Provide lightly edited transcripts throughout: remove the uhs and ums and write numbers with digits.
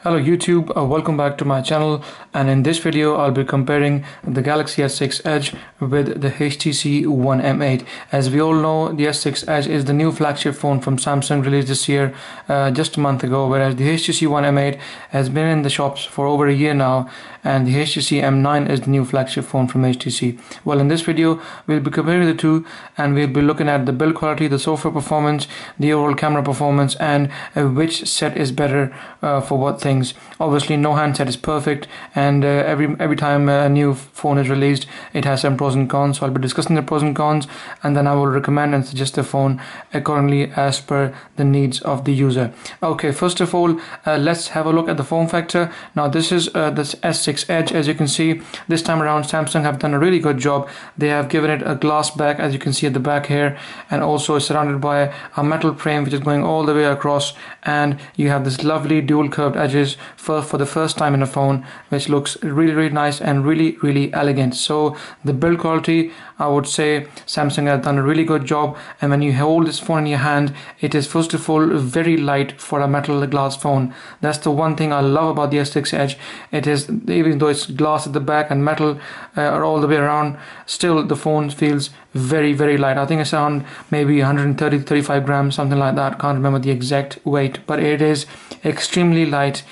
Hello YouTube, welcome back to my channel, and in this video I'll be comparing the Galaxy S6 Edge with the HTC One M8. As we all know, the S6 Edge is the new flagship phone from Samsung, released this year just a month ago, whereas the HTC One M8 has been in the shops for over a year now, and the HTC M9 is the new flagship phone from HTC. Well, in this video we'll be comparing the two, and we'll be looking at the build quality, the software performance, the overall camera performance, and which set is better for what things. Obviously no handset is perfect, and every time a new phone is released it has some pros and cons, so I'll be discussing the pros and cons, and then I will recommend and suggest the phone accordingly as per the needs of the user. Okay, first of all, let's have a look at the form factor. Now this is this S6 Edge. As you can see, this time around Samsung have done a really good job. They have given it a glass back, as you can see at the back here, and also surrounded by a metal frame which is going all the way across, and you have this lovely dual curved edges for the first time in a phone, which looks really nice and really elegant. So the build quality, I would say Samsung has done a really good job, and when you hold this phone in your hand, it is first of all very light for a metal glass phone. That's the one thing I love about the S6 Edge. It is, even though it's glass at the back and metal are all the way around, still the phone feels very light. I think it's around maybe 130-35 grams, something like that. Can't remember the exact weight, but it is extremely light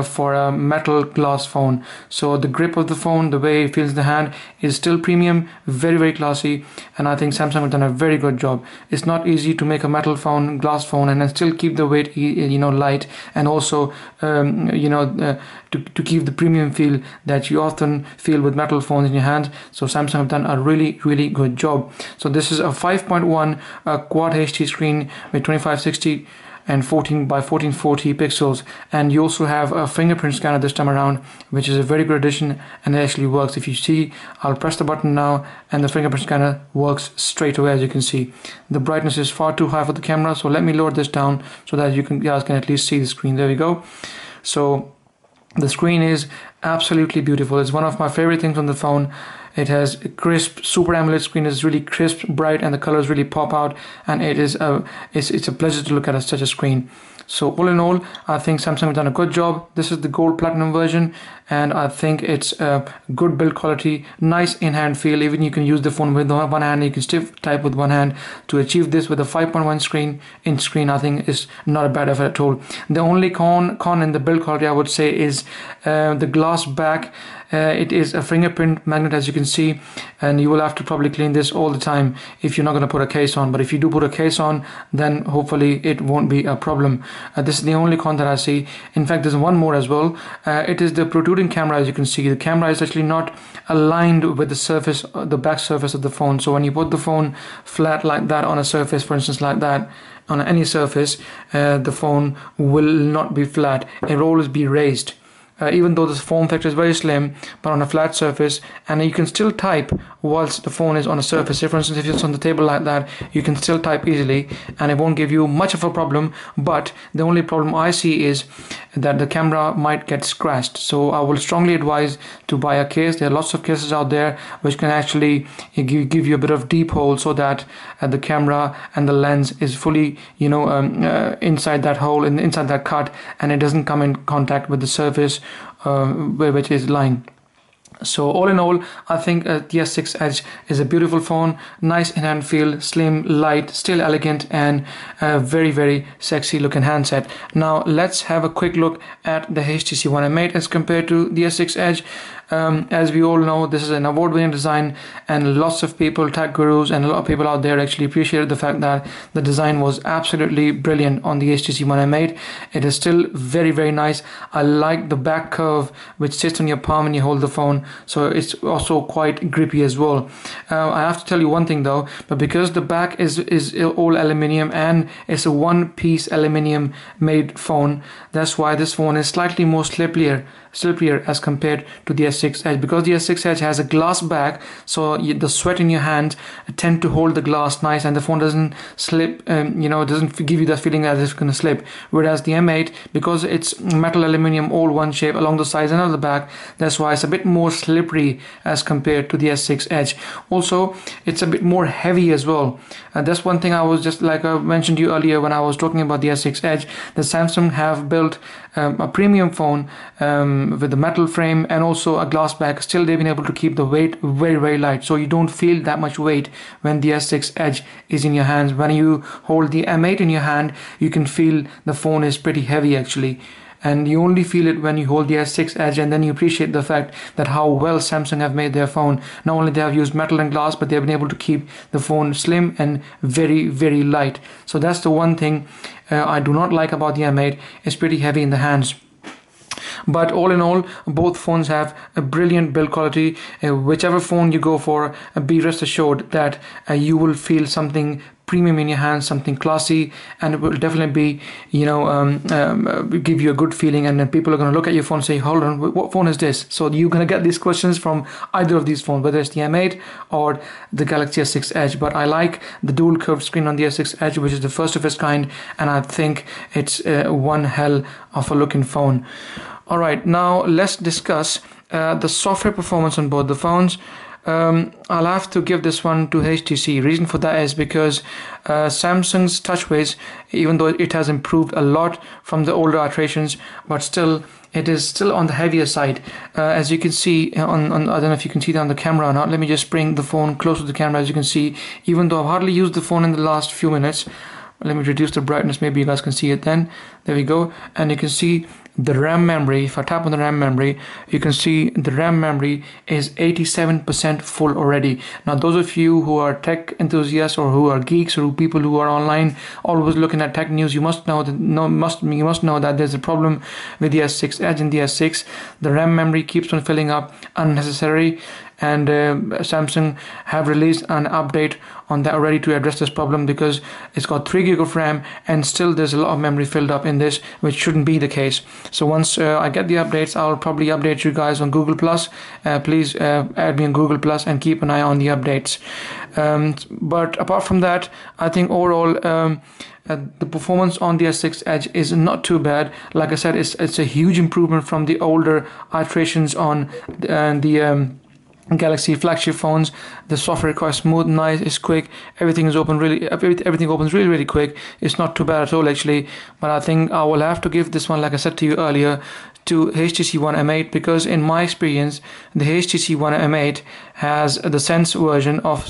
for a metal glass phone. So the grip of the phone, the way it feels in the hand, is still premium, very classy, and I think Samsung have done a very good job. It's not easy to make a metal phone, glass phone, and then still keep the weight light, and also to keep the premium feel that you often feel with metal phones in your hand. So Samsung have done a really good job. So this is a 5.1 quad HD screen with 2560 and 14 by 1440 pixels, and you also have a fingerprint scanner this time around, which is a very good addition, and it actually works. If you see, I'll press the button now and the fingerprint scanner works straight away. As you can see, the brightness is far too high for the camera, so let me lower this down so that you guys can at least see the screen. There we go. So the screen is absolutely beautiful. It's one of my favorite things on the phone. It has a crisp Super AMOLED screen. Is really crisp, bright, and the colors really pop out, and it's a pleasure to look at such a screen. So all in all, I think Samsung have done a good job. This is the gold platinum version, and I think it's a good build quality, nice in-hand feel. Even you can use the phone with one hand, you can still type with one hand. To achieve this with a 5.1 inch screen, I think is not a bad effort at all. The only con in the build quality, I would say, is the glass back. It is a fingerprint magnet, as you can see, and you will have to probably clean this all the time if you're not going to put a case on. But if you do put a case on, then hopefully it won't be a problem. This is the only con that I see. In fact, there's one more as well. It is the protruding camera. As you can see, the camera is actually not aligned with the surface, the back surface of the phone. So when you put the phone flat like that on a surface, for instance like that, on any surface, the phone will not be flat. It will always be raised. Even though the form factor is very slim, but on a flat surface, and you can still type whilst the phone is on a surface. Say for instance, if it's on the table like that, you can still type easily, and it won't give you much of a problem. But the only problem I see is that the camera might get scratched. So I will strongly advise to buy a case. There are lots of cases out there which can actually give you a bit of deep hole, so that the camera and the lens is fully inside that hole, inside that cut, and it doesn't come in contact with the surface which is lying. So all in all, I think the S6 Edge is a beautiful phone, nice in-hand feel, slim, light, still elegant, and very sexy looking handset. Now let's have a quick look at the HTC One M8 as compared to the S6 Edge. As we all know, this is an award-winning design, and lots of people, tech gurus, and a lot of people out there actually appreciated the fact that the design was absolutely brilliant on the HTC One M8. It is still very nice. I like the back curve which sits on your palm when you hold the phone, so it's also quite grippy as well. I have to tell you one thing though, but because the back is all aluminium and it's a one-piece aluminium made phone, that's why this phone is slightly more slippier as compared to the S6 S6 Edge, because the S6 Edge has a glass back, so the sweat in your hand tend to hold the glass nice, and the phone doesn't slip, doesn't give you that feeling as if it's going to slip. Whereas the M8, because it's metal aluminium all one shape along the sides and on the back, that's why it's a bit more slippery as compared to the S6 Edge. Also, it's a bit more heavy as well. That's one thing I was just like I mentioned to you earlier when I was talking about the S6 Edge, that Samsung have built a premium phone with a metal frame and also a glass back. Still, they've been able to keep the weight very, very light, so you don't feel that much weight when the S6 Edge is in your hands. When you hold the M8 in your hand, you can feel the phone is pretty heavy actually, and you only feel it when you hold the S6 Edge, and then you appreciate the fact that how well Samsung have made their phone. Not only they have used metal and glass, but they've been able to keep the phone slim and very, very light. So that's the one thing I do not like about the M8. It's pretty heavy in the hands. But all in all, both phones have a brilliant build quality. Whichever phone you go for, be rest assured that you will feel something premium in your hands, something classy, and it will definitely be, give you a good feeling. And then people are going to look at your phone and say, hold on, what phone is this? So you're going to get these questions from either of these phones, whether it's the M8 or the Galaxy S6 Edge. But I like the dual curved screen on the S6 Edge, which is the first of its kind, and I think it's one hell of a looking phone. Alright, now let's discuss the software performance on both the phones. I'll have to give this one to HTC. Reason for that is because Samsung's TouchWiz, even though it has improved a lot from the older iterations, but still it is still on the heavier side. As you can see on I don't know if you can see that on the camera or not. Let me just bring the phone close to the camera. As you can see, even though I've hardly used the phone in the last few minutes, let me reduce the brightness, maybe you guys can see it then. There we go. And you can see the RAM memory. If I tap on the RAM memory, you can see the RAM memory is 87% full already. Now those of you who are tech enthusiasts or who are geeks or people who are online always looking at tech news, you must know that there's a problem with the S6 Edge and the S6. The RAM memory keeps on filling up unnecessarily, and Samsung have released an update on that already to address this problem, because it's got 3 GB of RAM and still there's a lot of memory filled up in this, which shouldn't be the case. So once I get the updates, I'll probably update you guys on Google+. Please add me on Google+ and keep an eye on the updates. But apart from that, I think overall the performance on the S6 Edge is not too bad. Like I said, it's a huge improvement from the older iterations on the Galaxy flagship phones. The software is quite smooth, nice, it's quick. Everything opens really, really quick. It's not too bad at all actually. But I think I will have to give this one, like I said to you earlier, to HTC One M8, because in my experience, the HTC One M8 has the Sense version of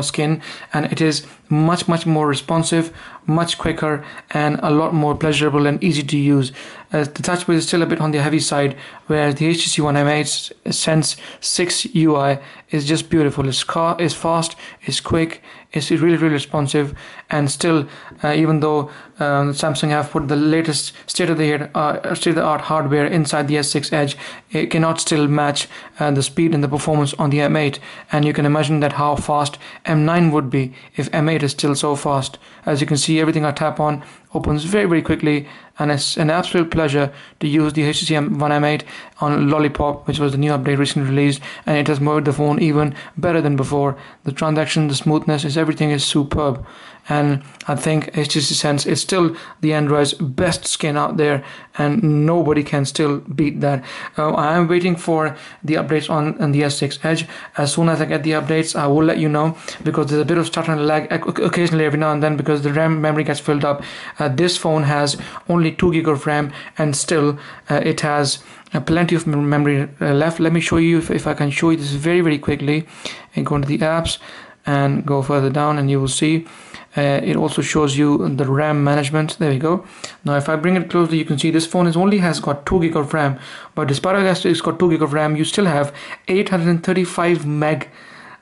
skin, and it is much more responsive, much quicker, and a lot more pleasurable and easy to use. The TouchWiz is still a bit on the heavy side, whereas the HTC One M8's Sense 6 UI is just beautiful. It's fast, it's quick, it's really responsive, and still, even though Samsung have put the latest state-of-the-art hardware inside the S6 Edge, it cannot still match the speed and the performance on the M8. And you can imagine that how fast M9 would be if M8 is still so fast. As you can see, everything I tap on opens very quickly, and it's an absolute pleasure to use the HTC One M8 on Lollipop, which was the new update recently released, and it has made the phone even better than before. The transaction, the smoothness, everything is superb. And I think HTC Sense is still the Android's best skin out there, and nobody can still beat that. I am waiting for the updates on the S6 Edge. As soon as I get the updates, I will let you know, because there's a bit of stutter and lag occasionally every now and then, because the RAM memory gets filled up. This phone has only 2 GB of RAM, and still it has plenty of memory left. Let me show you if I can show you this very quickly, and go into the apps and go further down, and you will see it also shows you the RAM management. There we go. Now if I bring it closely, you can see this phone has got 2 GB of RAM, but despite it's got 2 GB of RAM, you still have 835 meg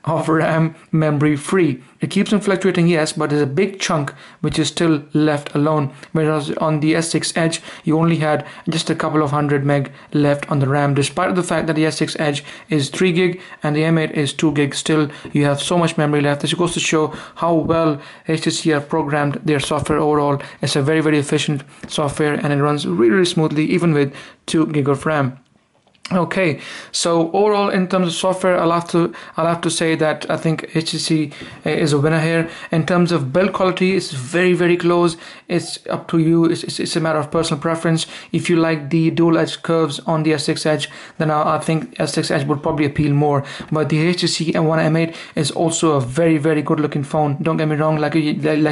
of RAM memory free. It keeps on fluctuating, yes, but there's a big chunk which is still left alone, whereas on the S6 Edge you only had just a couple of 100 meg left on the RAM. Despite the fact that the S6 Edge is 3 GB and the M8 is 2 GB, still you have so much memory left. This goes to show how well HTC have programmed their software overall. It's a very efficient software, and it runs really smoothly even with 2 GB of RAM. Okay, so overall in terms of software, I'll have to say that I think HTC is a winner here. In terms of build quality, it's very close. It's up to you. It's a matter of personal preference. If you like the dual edge curves on the S6 Edge, then I think S6 Edge would probably appeal more. But the HTC One M8 is also a very good looking phone. Don't get me wrong, like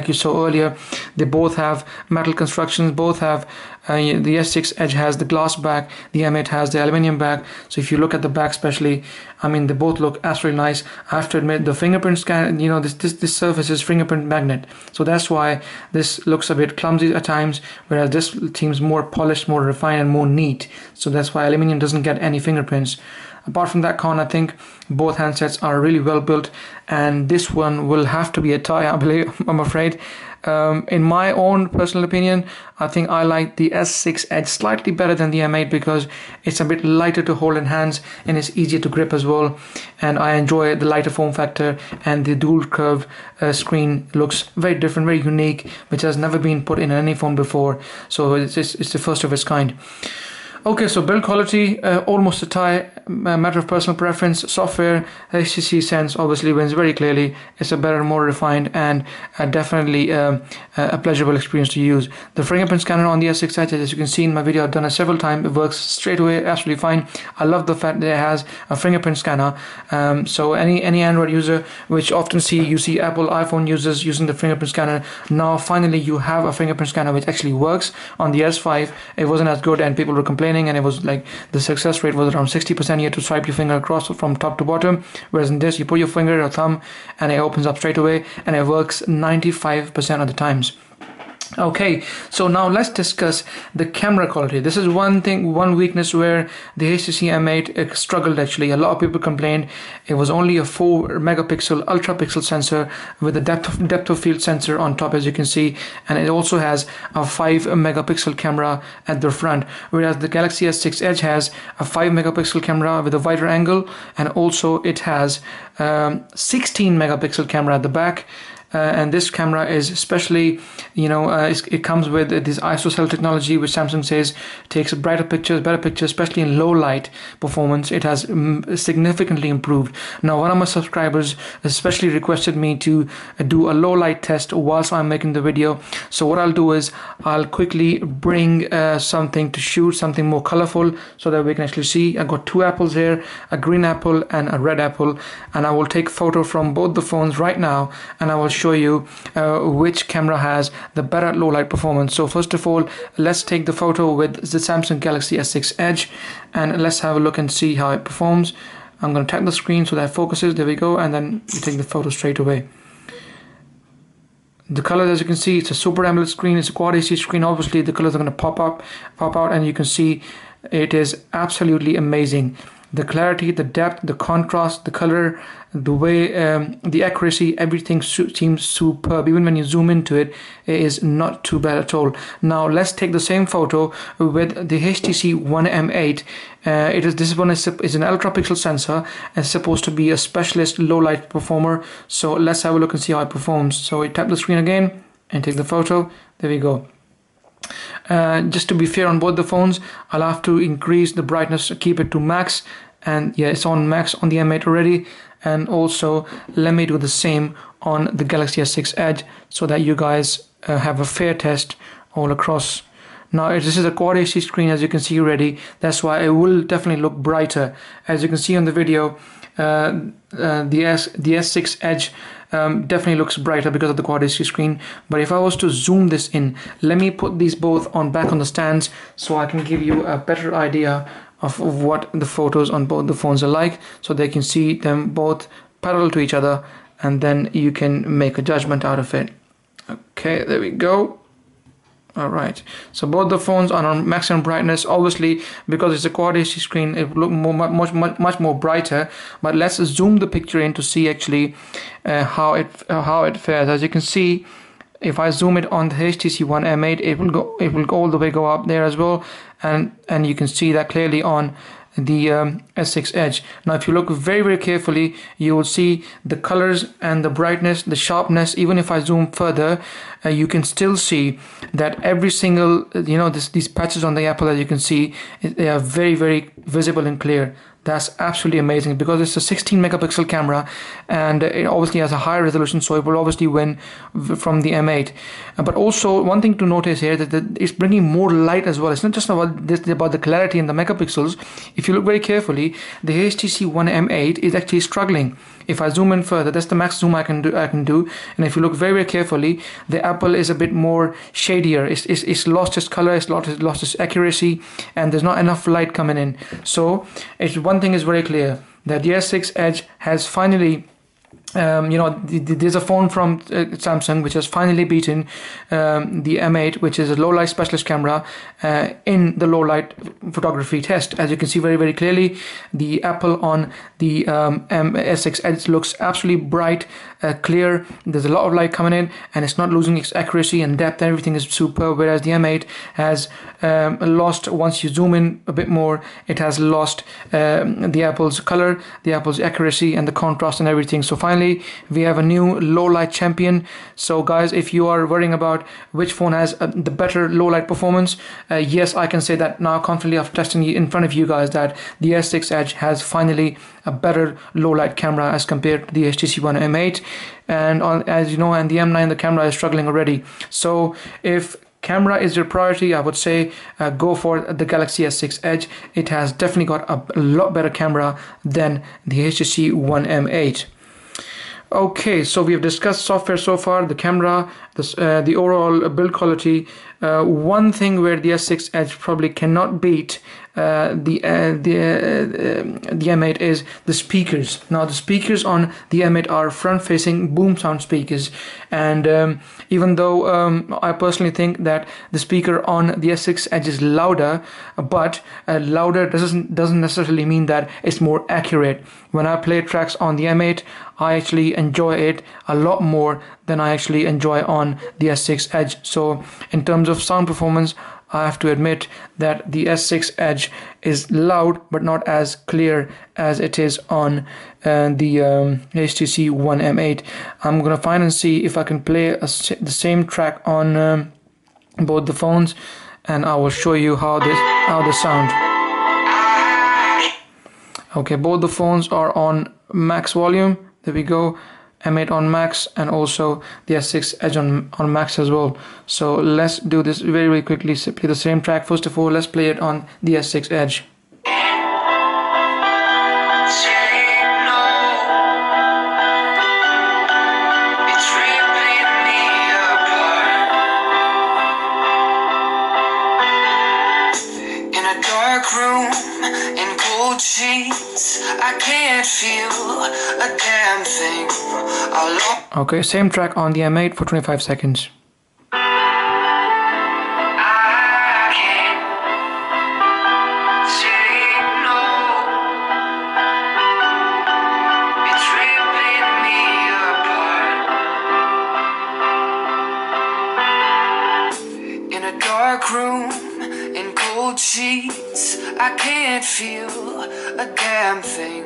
you saw earlier, they both have metal constructions. Both have the S6 Edge has the glass back, the M8 has the aluminium back. So if you look at the back especially, I mean, they both look absolutely nice. I have to admit, the fingerprint scan, this surface is fingerprint magnet, so that's why this looks a bit clumsy at times, whereas this seems more polished, more refined, and more neat. So that's why aluminium doesn't get any fingerprints. Apart from that con, I think both handsets are really well built, and this one will have to be a tie, I believe, I'm afraid. In my own personal opinion, I think I like the S6 Edge slightly better than the M8 because it's a bit lighter to hold in hands and it's easier to grip as well. And I enjoy the lighter form factor, and the dual curve screen looks very different, very unique, which has never been put in any phone before. So it's the first of its kind. Okay, so build quality, almost a tie, a matter of personal preference. Software, HTC Sense obviously wins very clearly. It's a better, more refined, and definitely a pleasurable experience to use. The fingerprint scanner on the S6 Edge, as you can see in my video, I've done it several times. It works straight away, absolutely fine. I love the fact that it has a fingerprint scanner. So any Android user, which often you see Apple iPhone users using the fingerprint scanner, now finally you have a fingerprint scanner which actually works. On the S5, it wasn't as good, and people were complaining, and it was like the success rate was around 60%. You had to swipe your finger across from top to bottom, whereas in this you put your finger or thumb and it opens up straight away, and it works 95% of the times. Okay, so now let's discuss the camera quality. This is one weakness where the HTC M8 struggled actually. A lot of people complained it was only a 4 megapixel ultra pixel sensor with a depth of field sensor on top, as you can see, and it also has a 5 megapixel camera at the front, whereas the Galaxy S6 Edge has a 5 megapixel camera with a wider angle, and also it has 16 megapixel camera at the back. And this camera is especially, it comes with this ISO technology, which Samsung says takes brighter pictures, better pictures, especially in low light performance. It has significantly improved. Now, one of my subscribers especially requested me to do a low light test whilst I'm making the video. So what I'll do is I'll quickly bring something to shoot, something more colorful, so that we can actually see. I've got two apples here, a green apple and a red apple, and I will take a photo from both the phones right now, and I will show you which camera has the better low light performance. So first of all, let's take the photo with the Samsung Galaxy S6 Edge, and let's have a look and see how it performs. I'm going to tap the screen so that it focuses. There we go, and then you take the photo straight away. The colors, as you can see, it's a Super AMOLED screen, it's a Quad HD screen. Obviously the colors are going to pop out, and you can see it is absolutely amazing. The clarity, the depth, the contrast, the color, the way, the accuracy, everything seems superb. Even when you zoom into it, it is not too bad at all. Now let's take the same photo with the HTC One M8. This one is an ultra pixel sensor and supposed to be a specialist low light performer. So let's have a look and see how it performs. So we tap the screen again and take the photo. There we go. Just to be fair on both the phones, I'll have to increase the brightness, keep it to max, and yeah, it's on max on the M8 already. And also let me do the same on the Galaxy S6 Edge so that you guys have a fair test all across. Now this is a Quad HD screen, as you can see already. That's why it will definitely look brighter. As you can see on the video, the S6 Edge definitely looks brighter because of the Quad HD screen. But if I was to zoom this in, let me put these both back on the stands so I can give you a better idea of what the photos on both the phones are like, so they can see them both parallel to each other, and then you can make a judgment out of it. Okay, there we go. All right, so both the phones are on maximum brightness. Obviously, because it's a Quad HD screen, it will look much more brighter. But let's zoom the picture in to see actually how it fares. As you can see, if I zoom it on the HTC One M8, it will go all the way up there as well, and you can see that clearly on the S6 Edge. Now if you look very carefully, you will see the colors and the brightness, the sharpness. Even if I zoom further, you can still see that every single, these patches on the Apple, as you can see, they are very, very visible and clear. That's absolutely amazing because it's a 16 megapixel camera, and it obviously has a higher resolution, so it will obviously win from the M8. But also one thing to notice here that it's bringing more light as well. It's not just about the clarity and the megapixels. If you look very carefully, the HTC One M8 is actually struggling. If I zoom in further, that's the max zoom I can do. And if you look very, very carefully, the Apple is a bit more shadier. It's lost its color, it's lost its accuracy, and there's not enough light coming in. So one thing is very clear, that the S6 Edge has finally, there's a phone from Samsung which has finally beaten the M8, which is a low light specialist camera in the low light photography test. As you can see very, very clearly, the Apple on the S6 Edge looks absolutely bright, clear. There's a lot of light coming in, and it's not losing its accuracy and depth. Everything is superb. Whereas the M8 has lost, once you zoom in a bit more, it has lost the Apple's color, the Apple's accuracy, and the contrast and everything. So finally, we have a new low light champion. So guys, if you are worrying about which phone has the better low light performance, yes, I can say that now confidently after testing in front of you guys that the S6 Edge has finally a better low light camera as compared to the HTC One M8. And as you know, and the M9, the camera is struggling already. So if camera is your priority, I would say go for the Galaxy S6 Edge. It has definitely got a lot better camera than the HTC One M8. Okay, so we have discussed software so far, the camera, the overall build quality. One thing where the S6 Edge probably cannot beat the M8 is the speakers. Now the speakers on the M8 are front-facing boom sound speakers, and even though I personally think that the speaker on the S6 Edge is louder, but louder doesn't necessarily mean that it's more accurate. When I play tracks on the M8, I actually enjoy it a lot more than I actually enjoy on the S6 Edge. So in terms of sound performance, I have to admit that the S6 Edge is loud but not as clear as it is on the HTC One M8. I'm gonna find and see if I can play the same track on both the phones, and I will show you how they sound. Okay, both the phones are on max volume. There we go. M8 on max, and also the S6 Edge on max as well. So let's do this very, very quickly. Play the same track. First of all, let's play it on the S6 Edge. I can't feel a damn thing. Okay, same track on the M8 for 25 seconds. Room in cold sheets, I can't feel a damn thing.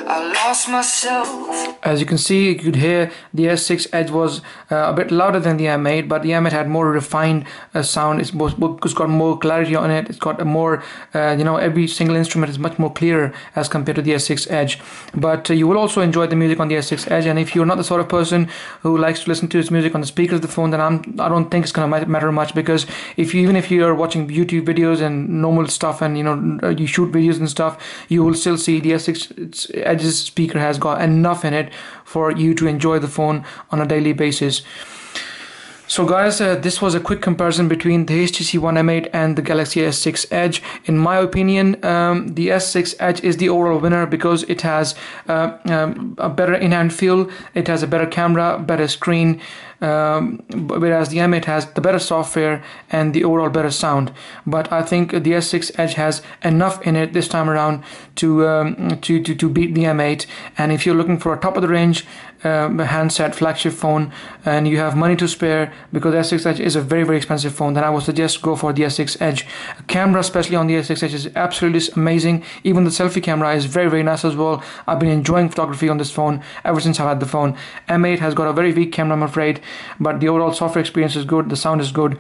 I lost myself. As you can see, you could hear the S6 Edge was a bit louder than the M8, but the M8 had more refined sound. It's got more clarity on it. It's got a more, every single instrument is much more clearer as compared to the S6 Edge. But you will also enjoy the music on the S6 Edge, and if you're not the sort of person who likes to listen to his music on the speakers of the phone, then I don't think it's gonna matter much, because even if you're watching YouTube videos and normal stuff, and you shoot videos and stuff, you will still see the S6 Edge's speaker has got enough in it for you to enjoy the phone on a daily basis. So guys, this was a quick comparison between the HTC One M8 and the Galaxy S6 Edge. In my opinion, the S6 Edge is the overall winner because it has a better in-hand feel, it has a better camera, better screen, whereas the M8 has the better software and the overall better sound. But I think the S6 Edge has enough in it this time around to beat the M8. And if you're looking for a top of the range handset flagship phone and you have money to spare, because the S6 Edge is a very, very expensive phone, then I would suggest go for the S6 Edge. Camera, especially on the S6 Edge, is absolutely amazing. Even the selfie camera is very, very nice as well. I've been enjoying photography on this phone ever since I've had the phone. M8 has got a very weak camera, I'm afraid, but the overall software experience is good, the sound is good.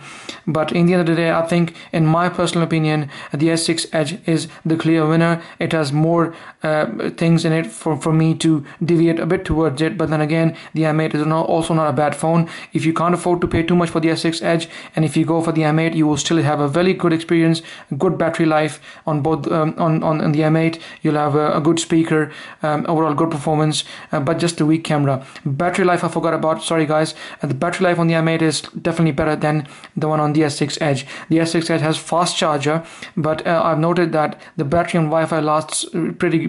But in the end of the day, I think, in my personal opinion, the S6 Edge is the clear winner. It has more things in it for me to deviate a bit towards it. But then again, the M8 is also not a bad phone. If you can't afford to pay too much for the S6 Edge, and if you go for the M8, you will still have a very good experience, good battery life on both on the M8. You'll have a good speaker, overall good performance, but just a weak camera. Battery life I forgot about, sorry guys. The battery life on the M8 is definitely better than the one on the S6 Edge. The S6 Edge has fast charger, but I've noted that the battery on Wi-Fi lasts pretty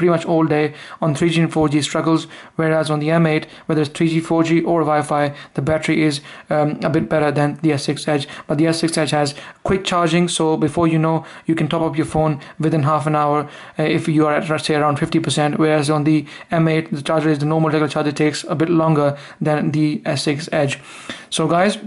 much all day. On 3G and 4G struggles, whereas on the M8, whether it's 3G, 4G or Wi-Fi, the battery is a bit better than the S6 Edge. But the S6 Edge has quick charging, so before you know, you can top up your phone within half an hour if you are at, let's say, around 50%, whereas on the M8, the charger is the normal regular charger, takes a bit longer than the S6 Edge. So guys,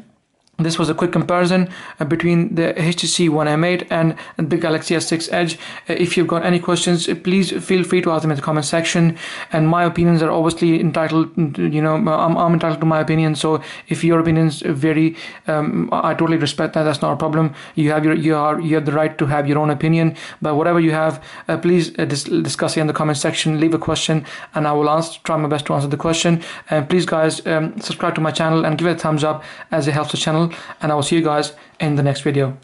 this was a quick comparison between the HTC One M8 and the Galaxy S6 Edge. If you've got any questions, please feel free to ask them in the comment section. And my opinions are obviously entitled, you know, I'm entitled to my opinion. So if your opinions vary, I totally respect that. That's not a problem. You have the right to have your own opinion. But whatever you have, please discuss it in the comment section. Leave a question, and I will try my best to answer the question. And please, guys, subscribe to my channel and give it a thumbs up, as it helps the channel. And I will see you guys in the next video.